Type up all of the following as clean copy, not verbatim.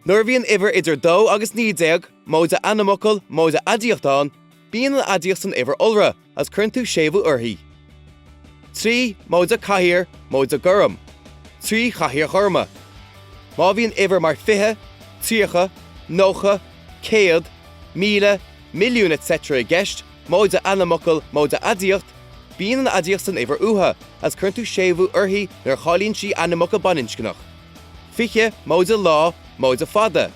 Nuair bhíonn ibhir idir 2 agus 9 móide Ainmfhocal Aidiacht bíonn an aidiacht san ibhir ulra as chuirn tú séamh uirthi. 3 móide caithear gurm. 3 chathaoir churma. Má bhíonn ibhir mar 50, 30, 90, 100, 1000, milliún etc. I gceist, móide Ainmfhocal Aidiacht, bíonn an aidiacht san ibhir uatha as chuirn tú séamh uirthi nuair chalíonn sí Ainmfhocal bainiscinach. 50 móide lá bhfad.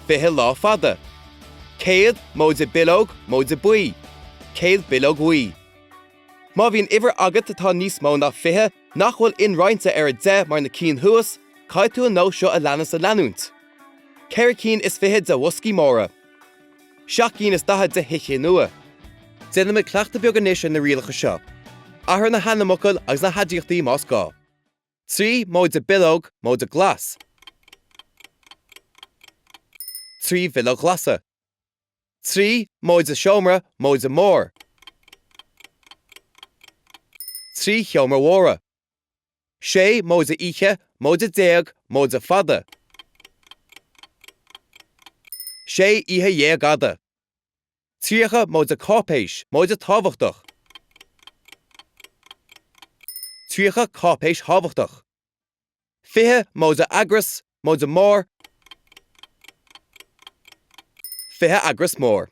50 lá fada. 100 móide bilóg buí. 100 bilóg buí. Má bhíonn ibhir agat atá níos mó ná 50 nach bhfuil inráinte ar a 10 mar na cín thuas, caiid tú an nó seo a leanas a leanúnt. Ceir cín is 50 de bhoscí móra. 7 cín is 10 de hiche nua. Déanamh cleachta beag anis na rialacha seo. Ahar na Ainmfhocal agus na hadiachtaí más gá. 3 móide bilóg glas. 3 bilóg glasa. 3 móide seomra mór. 3 cheomra mhóra. 6 móide oíche 10 fada. 6 ihe gada. 3 móide cápéis tábhachtach. 3 cápéis tábhachtach. 50 móide agras mór. 50 agras mór.